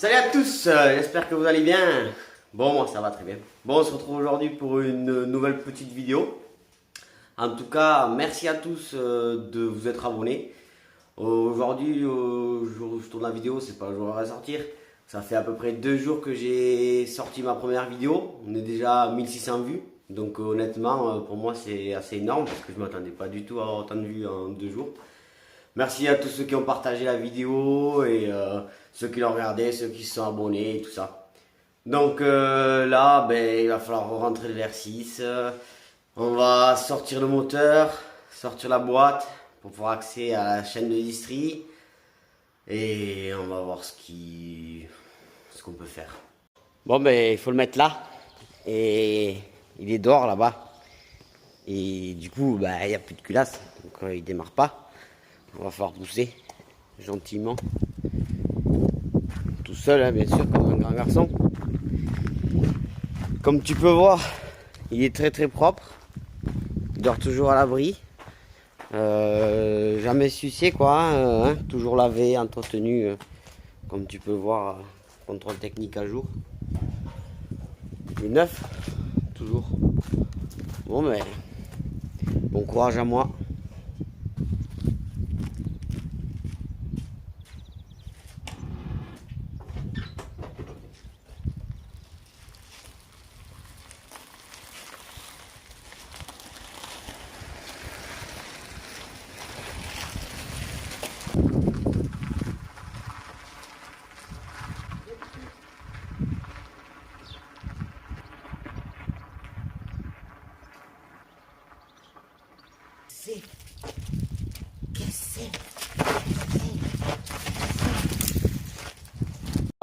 Salut à tous, j'espère que vous allez bien. Bon, moi ça va très bien. Bon, on se retrouve aujourd'hui pour une nouvelle petite vidéo. En tout cas, merci à tous de vous être abonnés. Aujourd'hui, au jour où je tourne la vidéo, c'est pas le jour où elle va sortir. Ça fait à peu près 2 jours que j'ai sorti ma première vidéo. On est déjà à 1600 vues. Donc honnêtement, pour moi c'est assez énorme parce que je m'attendais pas du tout à avoir autant de vues en 2 jours. Merci à tous ceux qui ont partagé la vidéo et ceux qui l'ont regardé, ceux qui se sont abonnés et tout ça. Donc là, il va falloir rentrer le VR6. On va sortir le moteur, sortir la boîte pour pouvoir accéder à la chaîne de distri. Et on va voir ce qu'on peut faire. Bon, il faut le mettre là. Et il est dehors là-bas. Et du coup, il n'y a plus de culasse. Donc il démarre pas. On va falloir pousser gentiment. Tout seul, hein, bien sûr, comme un grand garçon. Comme tu peux voir, il est très très propre. Il dort toujours à l'abri. Jamais sucé quoi. Hein, toujours lavé, entretenu. Comme tu peux voir, contrôle technique à jour. Du neuf, toujours. Bon, bon courage à moi.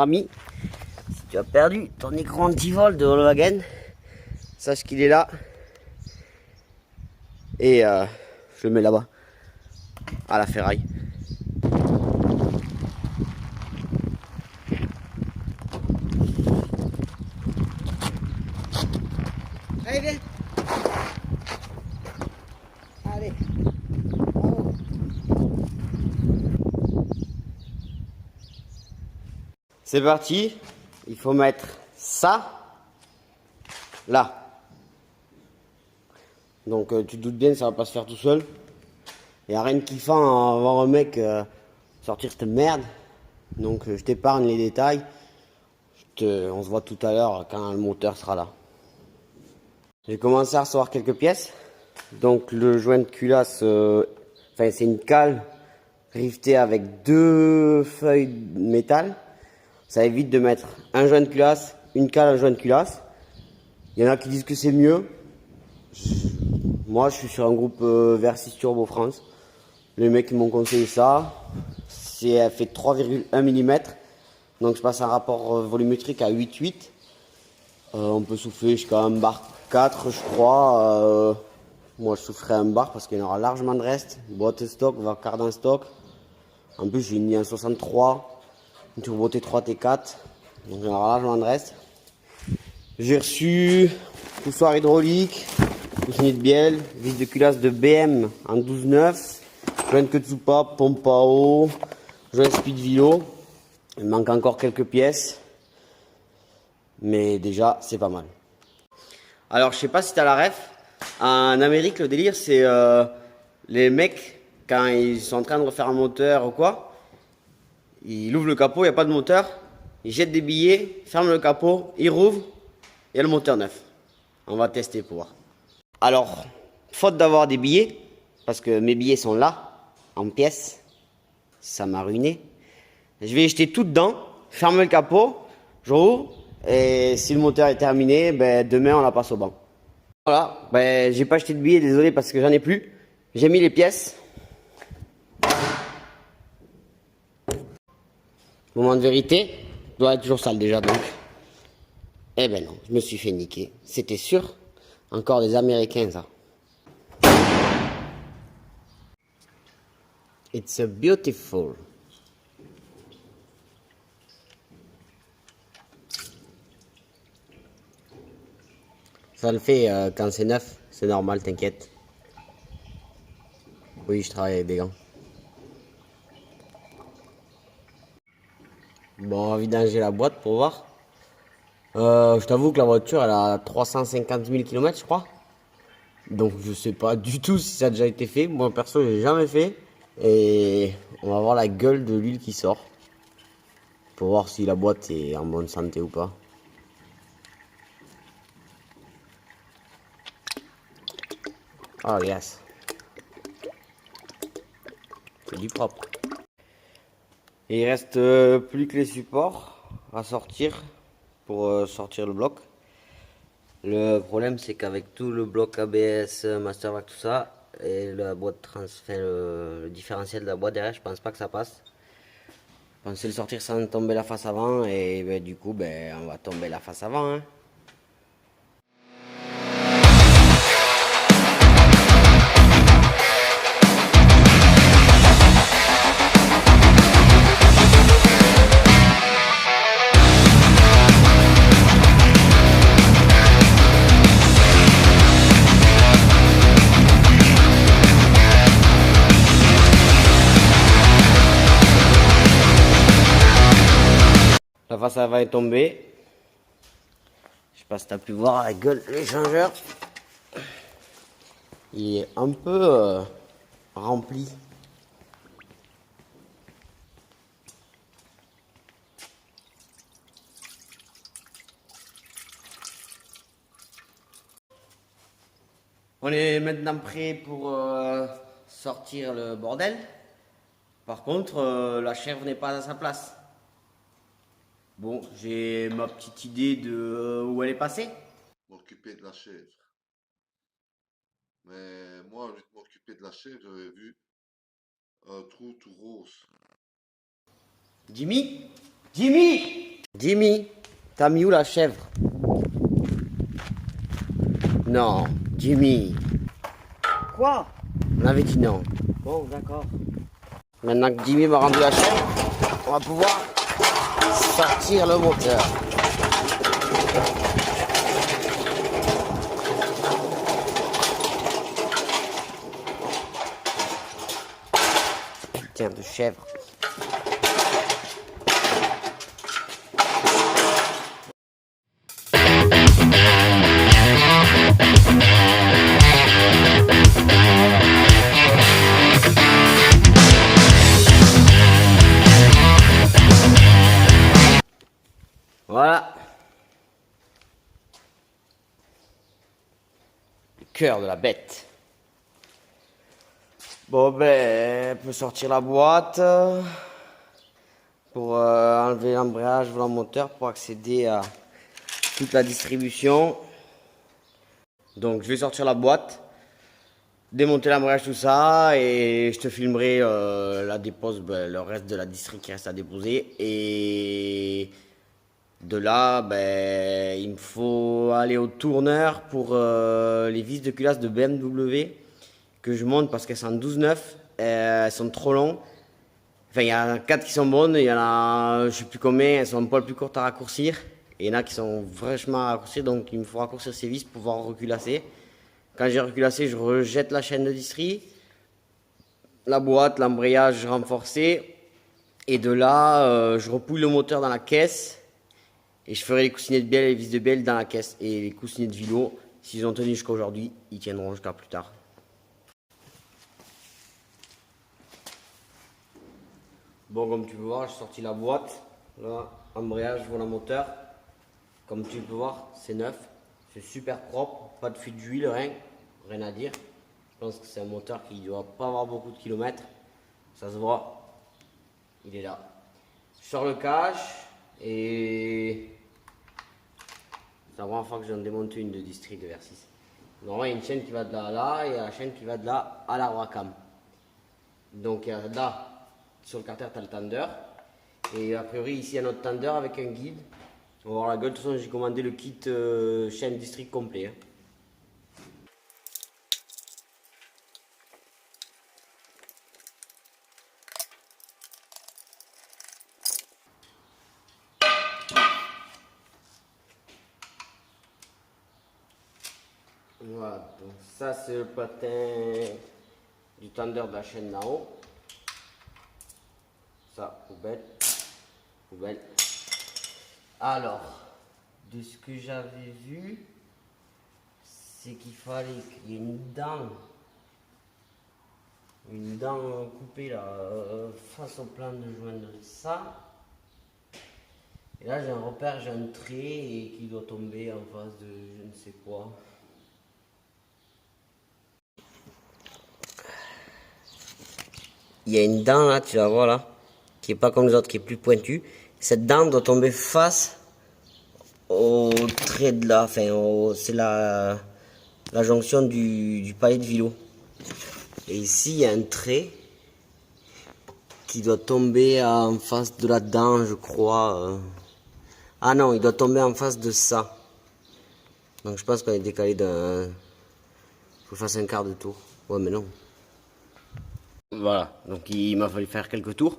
Ami, si tu as perdu ton écran anti-vol de Volkswagen, sache qu'il est là. Et je le mets là-bas, à la ferraille. Allez, viens. Allez. Bravo. C'est parti. Il faut mettre ça là. Donc tu te doutes bien que ça va pas se faire tout seul. Il n'y a rien de kiffant à avoir un mec sortir cette merde. Donc je t'épargne les détails. On se voit tout à l'heure quand le moteur sera là. J'ai commencé à recevoir quelques pièces. Donc le joint de culasse, c'est une cale rivetée avec 2 feuilles de métal. Ça évite de mettre un joint de culasse, une cale, un joint de culasse. Il y en a qui disent que c'est mieux. Moi, je suis sur un groupe VR6 Turbo France. Les mecs m'ont conseillé ça. Elle fait 3,1 mm. Donc je passe un rapport volumétrique à 8,8. On peut souffler jusqu'à 1 bar 4, je crois. Moi, je soufflerai 1 bar parce qu'il y en aura largement de reste. Boîte stock, quart en stock. En plus, j'ai mis un 63. Une Turbo T3, T4, donc il y en aura largement de reste. J'ai reçu poussoir hydraulique, coussinet de bielle, vis de culasse de BM en 12,9, joint de queue de soupape, pompe à eau, joint speed vilo. Il manque encore quelques pièces, mais déjà c'est pas mal. Alors je sais pas si tu as la ref, en Amérique le délire c'est les mecs quand ils sont en train de refaire un moteur ou quoi. Il ouvre le capot, il n'y a pas de moteur. Il jette des billets, ferme le capot, il rouvre, il y a le moteur neuf. On va tester pour voir. Alors, faute d'avoir des billets, parce que mes billets sont là, en pièces, ça m'a ruiné. Je vais jeter tout dedans, fermer le capot, je rouvre, et si le moteur est terminé, demain on la passe au banc. Voilà, j'ai pas acheté de billets, désolé parce que j'en ai plus. J'ai mis les pièces. Moment de vérité, doit être toujours sale déjà donc. Eh ben non, je me suis fait niquer. C'était sûr. Encore des Américains ça. It's a beautiful. Ça le fait quand c'est neuf, c'est normal, t'inquiète. Oui, je travaille avec des gants. Bon, on va vidanger la boîte pour voir. Je t'avoue que la voiture, elle a 350 000 km, je crois. Donc, je sais pas du tout si ça a déjà été fait. Moi, perso, j'ai jamais fait. Et on va voir la gueule de l'huile qui sort. Pour voir si la boîte est en bonne santé ou pas. Oh, yes. C'est du propre. Et il reste plus que les supports à sortir pour sortir le bloc. Le problème c'est qu'avec tout le bloc ABS, Mastervac, tout ça, et la boîte le différentiel de la boîte derrière, je pense pas que ça passe. Je pensais le sortir sans tomber la face avant et ben, du coup on va tomber la face avant. Hein. La face avant est tombée. Je sais pas si tu as pu voir la gueule de l'échangeur. Il est un peu rempli. On est maintenant prêt pour sortir le bordel. Par contre, la chèvre n'est pas à sa place. Bon, j'ai ma petite idée de où elle est passée. M'occuper de la chèvre. Mais moi, au lieu de m'occuper de la chèvre, j'avais vu un trou tout rose. Jimmy? Jimmy? Jimmy, t'as mis où la chèvre? Non, Jimmy. Quoi? On avait dit non. Bon, d'accord. Maintenant que Jimmy m'a rendu la chèvre, on va pouvoir sortir le moteur. Putain de chèvre. Voilà. Le cœur de la bête. Bon ben, on peut sortir la boîte pour enlever l'embrayage, volant moteur pour accéder à toute la distribution. Donc je vais sortir la boîte, démonter l'embrayage, tout ça, et je te filmerai la dépose, le reste de la distri qui reste à déposer. Et de là, il me faut aller au tourneur pour les vis de culasse de BMW que je monte parce qu'elles sont en 12,9, elles sont trop longues. Enfin, il y en a 4 qui sont bonnes, il y en a, je sais plus combien, elles sont un poil plus courtes à raccourcir. Et il y en a qui sont vachement à raccourcir, donc il me faut raccourcir ces vis pour pouvoir reculasser. Quand j'ai reculassé, je rejette la chaîne de distri, la boîte, l'embrayage renforcé. Et de là, je repouille le moteur dans la caisse. Et je ferai les coussinets de bielle et les vis de bielle dans la caisse. Et les coussinets de vélo, s'ils ont tenu jusqu'à aujourd'hui, ils tiendront jusqu'à plus tard. Bon, comme tu peux voir, j'ai sorti la boîte. Là, embrayage, volant moteur. Comme tu peux voir, c'est neuf. C'est super propre. Pas de fuite d'huile, rien à dire. Je pense que c'est un moteur qui ne doit pas avoir beaucoup de kilomètres. Ça se voit. Il est là. Je sors le cache et c'est la première fois que je viens de démonter une de distri de R6. Normalement, il y a une chaîne qui va de là à là et la chaîne qui va de là à la Wacam. Donc là, sur le carter, tu as le tender. Et a priori, ici, il y a notre tender avec un guide. On va voir la gueule. De toute façon, j'ai commandé le kit chaîne district complet. Hein. Voilà, donc ça c'est le patin du tender de la chaîne d'en haut. Ça, poubelle, poubelle. Alors, de ce que j'avais vu, c'est qu'il fallait qu'il y ait une dent coupée là, face au plan de joindre ça. Et là j'ai un repère, j'ai un trait et qui doit tomber en face de je ne sais quoi. Il y a une dent là, tu la vois là, qui est pas comme les autres, qui est plus pointue. Cette dent doit tomber face au trait de là, enfin c'est la jonction du palier de vélo. Et ici il y a un trait qui doit tomber en face de la dent, je crois. Ah non, il doit tomber en face de ça. Donc je pense qu'on est décalé d'un... Faut que je fasse un quart de tour. Ouais mais non. Voilà, donc il m'a fallu faire quelques tours.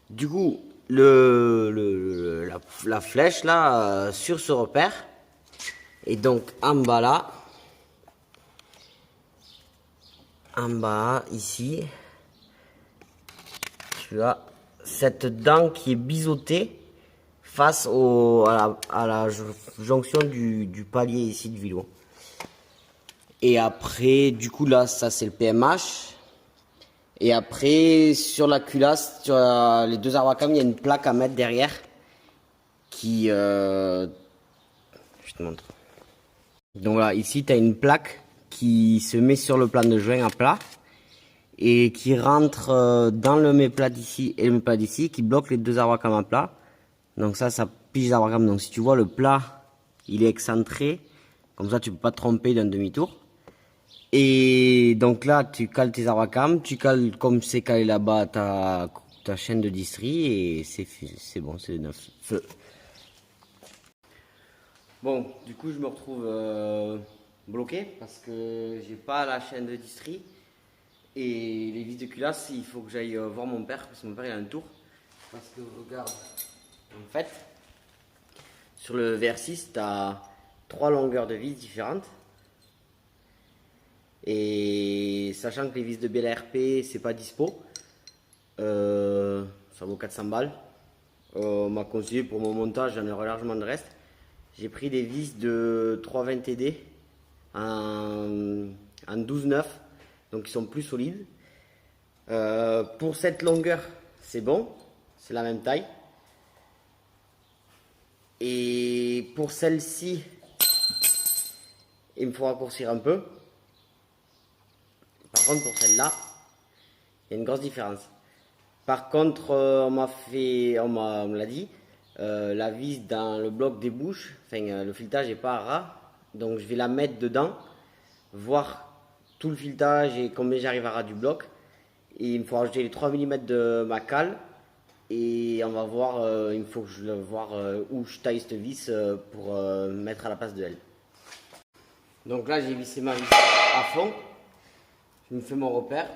Du coup, la flèche là, sur ce repère. Et donc en bas là. En bas, ici. Tu as cette dent qui est biseautée face à la jonction du palier ici de vélo. Et après, du coup là, ça c'est le PMH. Et après, sur la culasse, sur les deux arbres à cam, il y a une plaque à mettre derrière. Qui... je te montre. Donc là, ici, tu as une plaque qui se met sur le plan de joint à plat. Et qui rentre dans le méplat d'ici et le méplat d'ici, qui bloque les deux arbres à cam à plat. Donc ça pige les arbres à cam. Donc si tu vois, le plat, il est excentré. Comme ça, tu peux pas te tromper d'un demi-tour. Et donc là, tu cales tes arbres à cam, tu cales comme c'est calé là-bas ta chaîne de distri et c'est bon, c'est neuf. Feu. Bon, du coup, je me retrouve bloqué parce que j'ai pas la chaîne de distri et les vis de culasse, il faut que j'aille voir mon père parce que mon père il a un tour. Parce que regarde, en fait, sur le VR6, tu as 3 longueurs de vis différentes. Et sachant que les vis de BLRP c'est pas dispo, ça vaut 400 balles. On m'a conseillé pour mon montage, j'en aurai largement de reste. J'ai pris des vis de 320 TD en 12,9, donc ils sont plus solides. Pour cette longueur, c'est bon, c'est la même taille. Et pour celle-ci, il me faut raccourcir un peu. Par contre, pour celle-là, il y a une grosse différence. Par contre, on me l'a dit, la vis dans le bloc des bouches, enfin le filetage n'est pas ras, donc je vais la mettre dedans, voir tout le filetage et combien j'arrive à ras du bloc. Et il me faut rajouter les 3 mm de ma cale et on va voir, il faut que je voir où je taille cette vis pour mettre à la place de elle. Donc là, j'ai vissé ma vis à fond. Je me fais mon repère.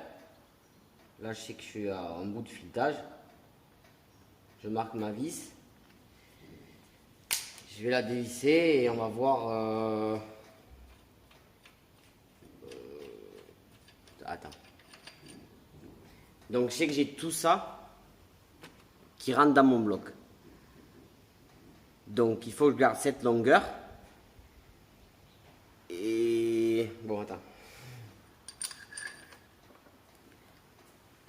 Là, je sais que je suis en bout de filetage. Je marque ma vis. Je vais la dévisser et on va voir. Attends. Donc, je sais que j'ai tout ça qui rentre dans mon bloc. Donc, il faut que je garde cette longueur. Et bon, attends.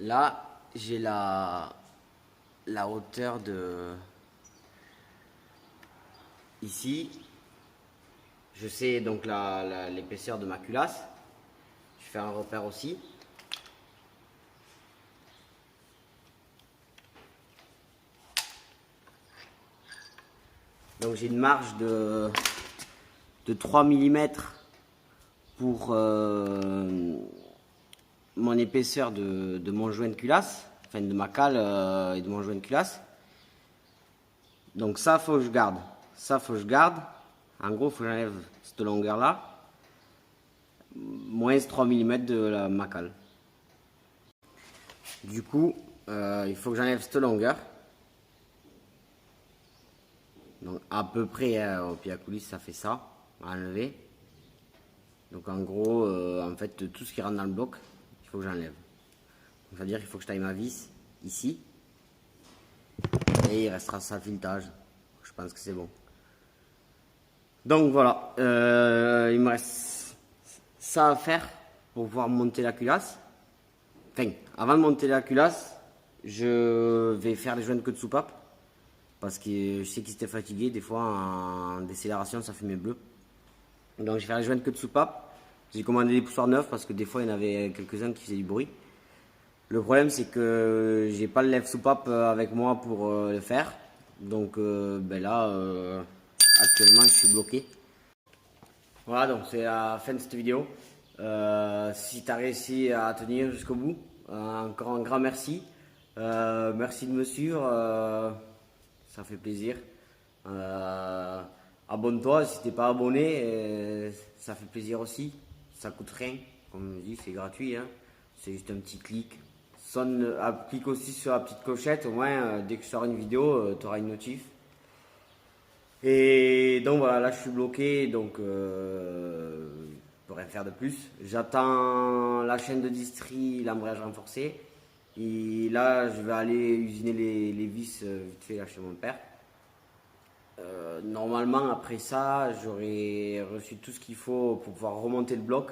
Là, j'ai la hauteur de... Ici, je sais donc l'épaisseur de ma culasse. Je fais un repère aussi. Donc j'ai une marge de 3 mm pour mon épaisseur de mon joint de culasse, enfin de ma cale et de mon joint de culasse. Donc ça, faut que je garde. Ça, faut que je garde. En gros, faut que j'enlève cette longueur-là. Moins 3 mm de ma cale. Du coup, il faut que j'enlève cette longueur. Donc à peu près, au pied à coulisse, ça fait ça, à enlever. Donc en gros, en fait, tout ce qui rentre dans le bloc, il faut que j'enlève. C'est-à-dire qu'il faut que je taille ma vis ici. Et il restera ça filetage. Je pense que c'est bon. Donc voilà, il me reste ça à faire pour pouvoir monter la culasse. Enfin, avant de monter la culasse, je vais faire les joints de queue de soupape. Parce que je sais qu'il était fatigué, des fois en décélération ça fait mes bleus. Donc je vais faire les joints de queue de soupape. J'ai commandé des poussoirs neufs parce que des fois il y en avait quelques-uns qui faisaient du bruit. Le problème c'est que j'ai pas le lève soupape avec moi pour le faire. Donc là, actuellement je suis bloqué. Voilà, donc c'est la fin de cette vidéo. Si tu as réussi à tenir jusqu'au bout, encore un grand merci. Merci de me suivre, ça fait plaisir. Abonne-toi si t'es pas abonné, ça fait plaisir aussi. Ça coûte rien, comme je dis, c'est gratuit. Hein. C'est juste un petit clic. Clique aussi sur la petite clochette, au moins dès que je sors une vidéo, tu auras une notif. Et donc voilà, là je suis bloqué, donc je peux rien faire de plus. J'attends la chaîne de distri, l'embrayage renforcé. Et là je vais aller usiner les vis vite fait là chez mon père. Normalement après ça, j'aurai reçu tout ce qu'il faut pour pouvoir remonter le bloc,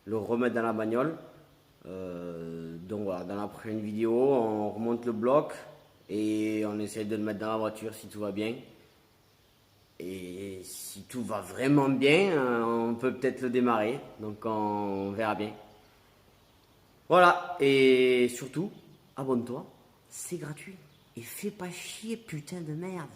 le remettre dans la bagnole. Donc voilà, dans la prochaine vidéo, on remonte le bloc et on essaie de le mettre dans la voiture si tout va bien. Et si tout va vraiment bien, on peut peut-être le démarrer. Donc on verra bien. Voilà, et surtout, abonne-toi, c'est gratuit. Et fais pas chier, putain de merde.